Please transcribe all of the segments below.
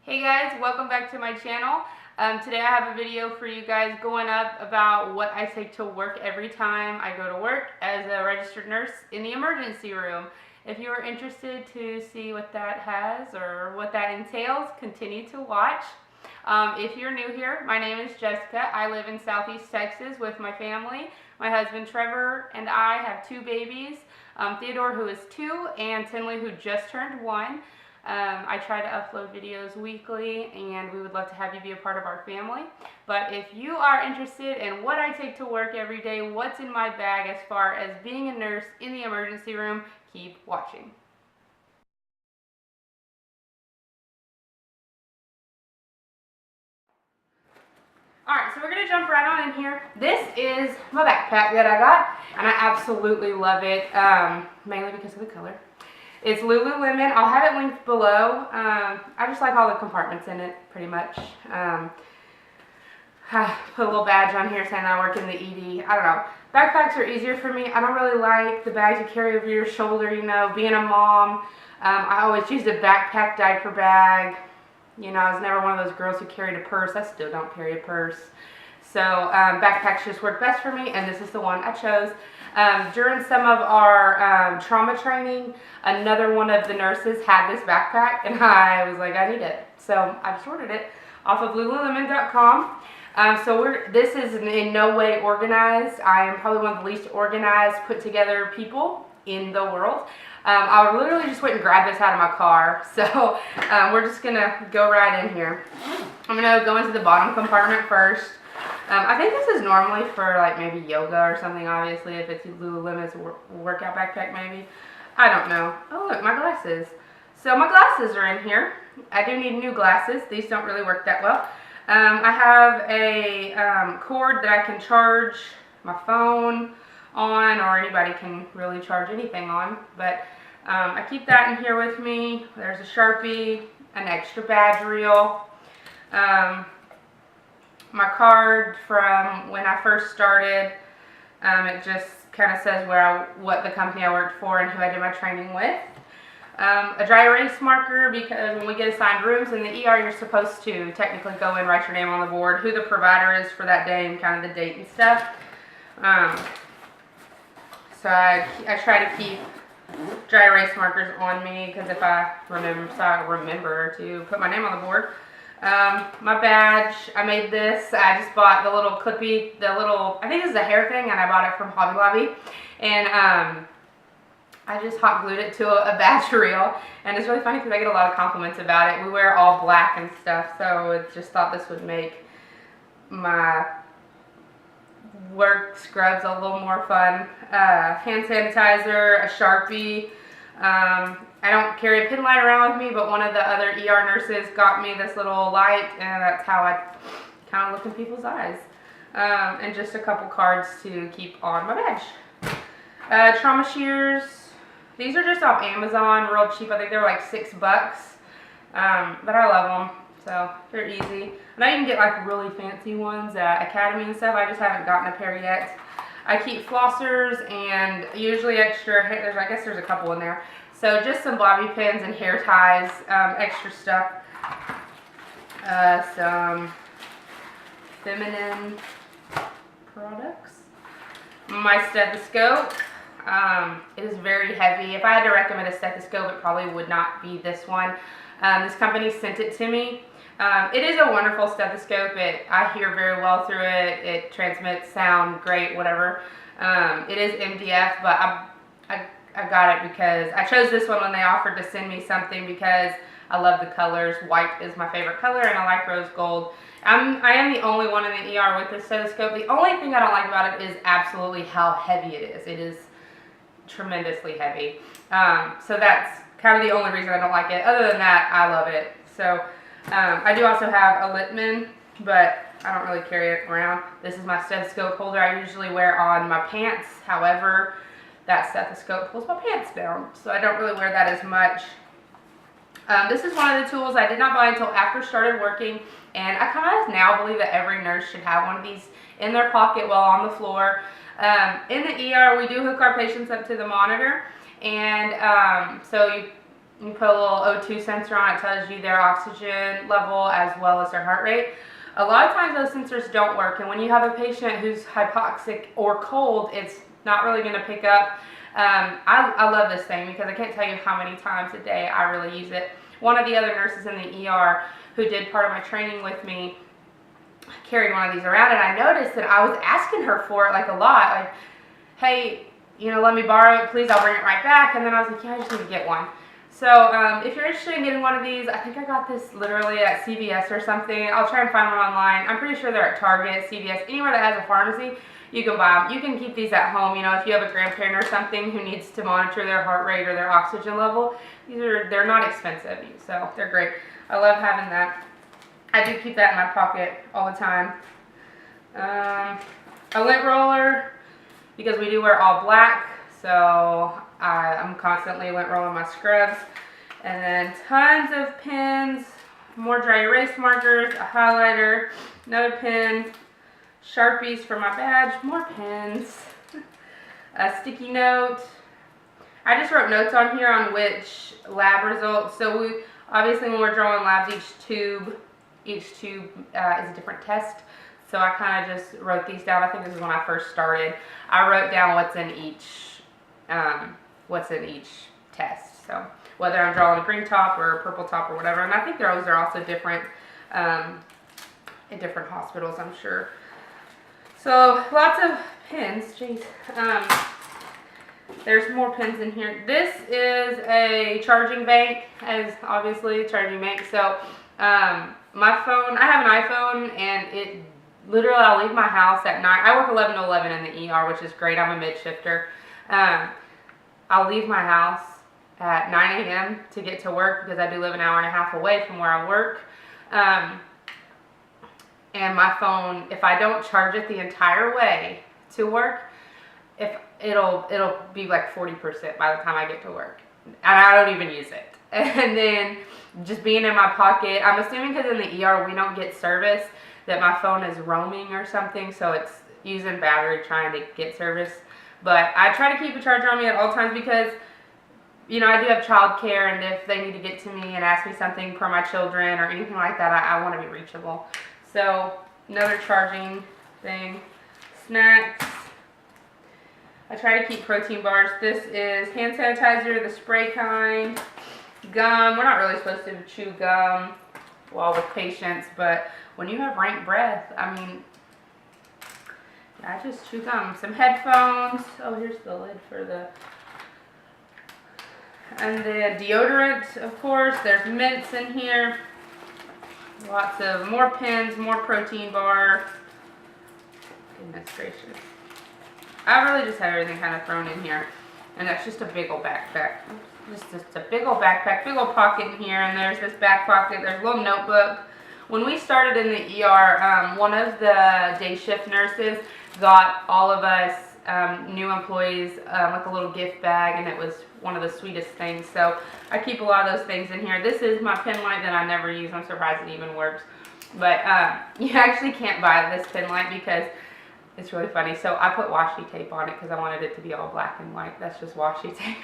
Hey guys, welcome back to my channel. Today I have a video for you guys going up about what I take to work every time I go to work as a registered nurse in the emergency room. If you are interested to see what that has or what that entails, continue to watch. If you're new here, my name is Jessica. I live in Southeast Texas with my family. My husband Trevor and I have two babies, Theodore, who is 2, and Tinley, who just turned 1. I try to upload videos weekly, and we would love to have you be a part of our family. But if you are interested in what I take to work every day, what's in my bag as far as being a nurse in the emergency room, keep watching. Alright, so we're going to jump right on in here. This is my backpack that I got, and I absolutely love it, mainly because of the color. It's Lululemon. I'll have it linked below. I just like all the compartments in it, pretty much. Put a little badge on here saying I work in the ED. I don't know. Backpacks are easier for me. I don't really like the bags you carry over your shoulder, you know, being a mom. I always used a backpack diaper bag. You know, I was never one of those girls who carried a purse. I still don't carry a purse. So backpacks just work best for me, and this is the one I chose. During some of our trauma training, another one of the nurses had this backpack, and I was like, I need it. So I just ordered it off of Lululemon.com. This is in no way organized. I am probably one of the least organized, put together people in the world. I literally just went and grabbed this out of my car. So we're just going to go right in here. I'm going to go into the bottom compartment first. I think this is normally for like maybe yoga or something, obviously. If it's Lululemon's workout backpack, maybe. I don't know. Oh, look, my glasses. So my glasses are in here. I do need new glasses. These don't really work that well. I have a cord that I can charge my phone on, or anybody can really charge anything on. But I keep that in here with me. There's a Sharpie, an extra badge reel. My card from when I first started, it just kind of says what the company I worked for and who I did my training with. A dry erase marker, because when we get assigned rooms in the ER, you're supposed to technically go in, write your name on the board, who the provider is for that day, and kind of the date and stuff. So I try to keep dry erase markers on me, because if I remember to put my name on the board. My badge, I made this. I just bought the little clippy, I think this is a hair thing, and I bought it from Hobby Lobby. And I just hot glued it to a badge reel. And it's really funny because I get a lot of compliments about it. We wear all black and stuff, so I just thought this would make my work scrubs a little more fun. Hand sanitizer, a Sharpie. I don't carry a pin light around with me, but one of the other ER nurses got me this little light, and that's how I kind of look in people's eyes. And just a couple cards to keep on my badge. Trauma shears. These are just off Amazon, real cheap. I think they were like $6. But I love them, so they're easy. And I even get like really fancy ones at Academy and stuff. I just haven't gotten a pair yet. I keep flossers and usually extra, I guess there's a couple in there. So just some bobby pins and hair ties, extra stuff. Some feminine products. My stethoscope. It is very heavy. If I had to recommend a stethoscope, it probably would not be this one. This company sent it to me. It is a wonderful stethoscope. I hear very well through it. It transmits sound great, whatever. It is MDF, but I got it because I chose this one when they offered to send me something, because I love the colors. White is my favorite color, and I like rose gold. I am the only one in the ER with this stethoscope. The only thing I don't like about it is absolutely how heavy it is. It is tremendously heavy. So that's kind of the only reason I don't like it. Other than that, I love it. So I do also have a Littman, but I don't really carry it around. This is my stethoscope holder I usually wear on my pants. However, that stethoscope pulls my pants down, so I don't really wear that as much. This is one of the tools I did not buy until after started working, and I kind of now believe that every nurse should have one of these in their pocket while on the floor. In the ER, we do hook our patients up to the monitor, and so You put a little O2 sensor on it, tells you their oxygen level as well as their heart rate. A lot of times those sensors don't work, and when you have a patient who's hypoxic or cold, it's not really going to pick up. I love this thing because I can't tell you how many times a day I really use it. One of the other nurses in the ER who did part of my training with me carried one of these around, and I noticed that I was asking her for it like a lot, like, hey, you know, let me borrow it, please, I'll bring it right back. And then I was like, yeah, I just need to get one. So if you're interested in getting one of these, I think I got this literally at CVS or something. I'll try and find one online. I'm pretty sure they're at Target, CVS, anywhere that has a pharmacy, you can buy them. You can keep these at home. You know, if you have a grandparent or something who needs to monitor their heart rate or their oxygen level, they're not expensive, so they're great. I love having that. I do keep that in my pocket all the time. A lint roller, because we do wear all black, so I'm constantly lint rolling my scrubs. And then tons of pens, more dry erase markers, a highlighter, another pen, Sharpies for my badge, more pens, a sticky note. I just wrote notes on here on which lab results. So we obviously, when we're drawing labs, each tube is a different test. So I kind of just wrote these down. I think this is when I first started. I wrote down what's in each test. So whether I'm drawing a green top or a purple top or whatever. And I think those are also different in different hospitals, I'm sure. So lots of pens. Jeez. There's more pens in here. This is a charging bank, as obviously a charging bank. So my phone, I have an iPhone, and it literally, I'll leave my house at 9. I work 11 to 11 in the ER, which is great. I'm a mid-shifter. I'll leave my house at 9 a.m. to get to work because I do live an hour and a half away from where I work. And my phone, if I don't charge it the entire way to work, it'll be like 40% by the time I get to work. And I don't even use it. And then just being in my pocket, I'm assuming because in the ER we don't get service, that my phone is roaming or something, so it's using battery trying to get service. But I try to keep a charger on me at all times because, you know, I do have childcare, and if they need to get to me and ask me something for my children or anything like that, I want to be reachable. So another charging thing. Snacks. I try to keep protein bars. This is hand sanitizer, the spray kind. Gum. We're not really supposed to chew gum while with patients, but when you have rank breath, I mean, I just chew gum. Some headphones. Oh, here's the lid for the... And then deodorant, of course. There's mints in here. Lots of more pens, more protein bar. Goodness gracious. I really just have everything kind of thrown in here. And that's just a big old backpack. Just a big old backpack, big old pocket in here. And there's this back pocket. There's a little notebook. When we started in the ER, one of the day shift nurses got all of us new employees like a little gift bag, and it was one of the sweetest things. So I keep a lot of those things in here. This is my pen light that I never use. I'm surprised it even works. But you actually can't buy this pen light because it's really funny. So I put washi tape on it because I wanted it to be all black and white. That's just washi tape.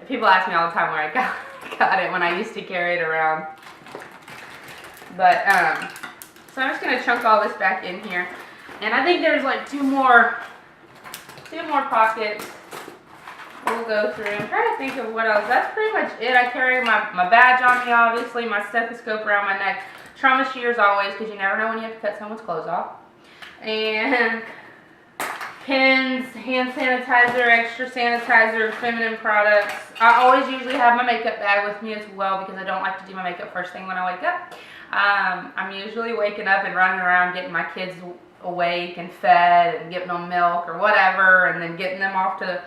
People ask me all the time where I got it when I used to carry it around. But so I'm just gonna chunk all this back in here, and I think there's like two more pockets we'll go through. I'm trying to think of what else. That's pretty much it. I carry my badge on me, obviously, my stethoscope around my neck, trauma shears always, because you never know when you have to cut someone's clothes off, and pens, hand sanitizer, extra sanitizer, feminine products. I always usually have my makeup bag with me as well because I don't like to do my makeup first thing when I wake up. I'm usually waking up and running around getting my kids awake and fed and giving them milk or whatever, and then getting them off to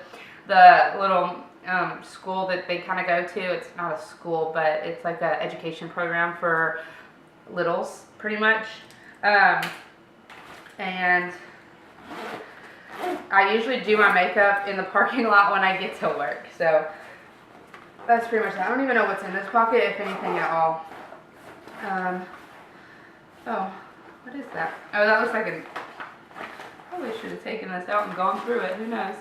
the little school that they kind of go to. It's not a school, but it's like an education program for littles, pretty much. And I usually do my makeup in the parking lot when I get to work. So that's pretty much that. I don't even know what's in this pocket, if anything at all. Oh, what is that? Oh, that looks like a... Probably should have taken this out and gone through it. Who knows?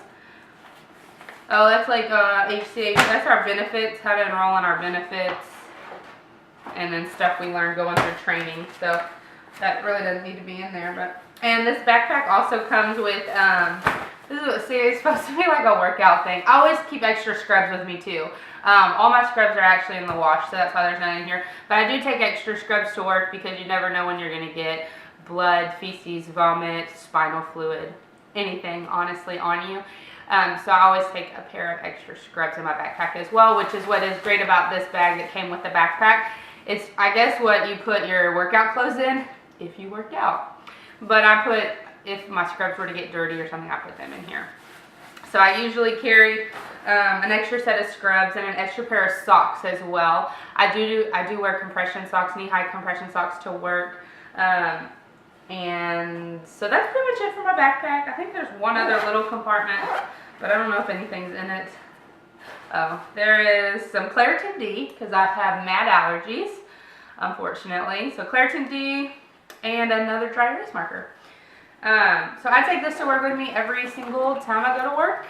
Oh, that's like HCA. That's our benefits, how to enroll in our benefits, and then stuff we learned going through training. So that really doesn't need to be in there. But and this backpack also comes with this is what, see, it's supposed to be like a workout thing. I always keep extra scrubs with me too. All my scrubs are actually in the wash, so that's why there's none in here. But I do take extra scrubs to work because you never know when you're gonna get blood, feces, vomit, spinal fluid, anything honestly on you. So I always take a pair of extra scrubs in my backpack as well, which is what is great about this bag that came with the backpack. It's, I guess, what you put your workout clothes in if you worked out. But I put, if my scrubs were to get dirty or something, I put them in here. So I usually carry an extra set of scrubs and an extra pair of socks as well. I do wear compression socks, knee-high compression socks to work. And so that's pretty much it for my backpack. I think there's one other little compartment, but I don't know if anything's in it. Oh, there is some Claritin D, because I have mad allergies, unfortunately. So Claritin D and another dry erase marker. So I take this to work with me every single time I go to work.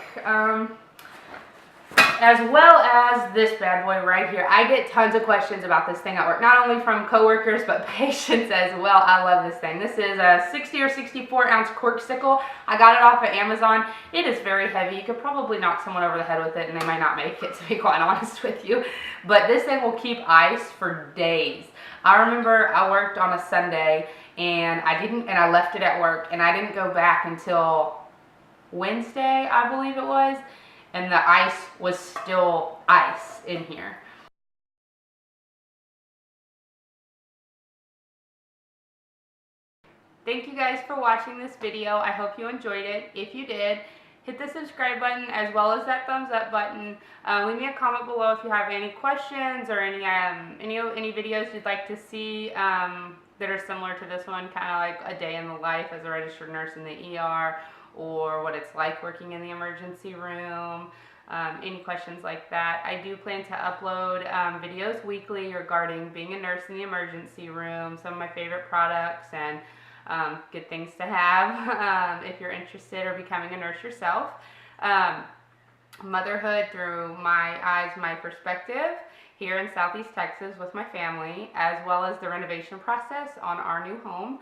As well as this bad boy right here. I get tons of questions about this thing at work, not only from coworkers, but patients as well. I love this thing. This is a 60 or 64 ounce cork sickle. I got it off of Amazon. It is very heavy. You could probably knock someone over the head with it and they might not make it, to be quite honest with you. But this thing will keep ice for days. I remember I worked on a Sunday and I left it at work, and I didn't go back until Wednesday, I believe it was. And the ice was still ice in here. Thank you guys for watching this video. I hope you enjoyed it. If you did, hit the subscribe button as well as that thumbs up button. Leave me a comment below if you have any questions or any videos you'd like to see that are similar to this one, kind of like a day in the life as a registered nurse in the ER, or what it's like working in the emergency room, any questions like that. I do plan to upload videos weekly regarding being a nurse in the emergency room, some of my favorite products, and good things to have if you're interested or becoming a nurse yourself. Motherhood through my eyes, my perspective here in Southeast Texas with my family, as well as the renovation process on our new home.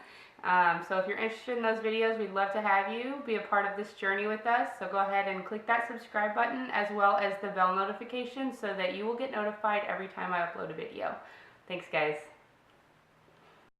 So if you're interested in those videos, we'd love to have you be a part of this journey with us. So go ahead and click that subscribe button as well as the bell notification so that you will get notified every time I upload a video. Thanks, guys.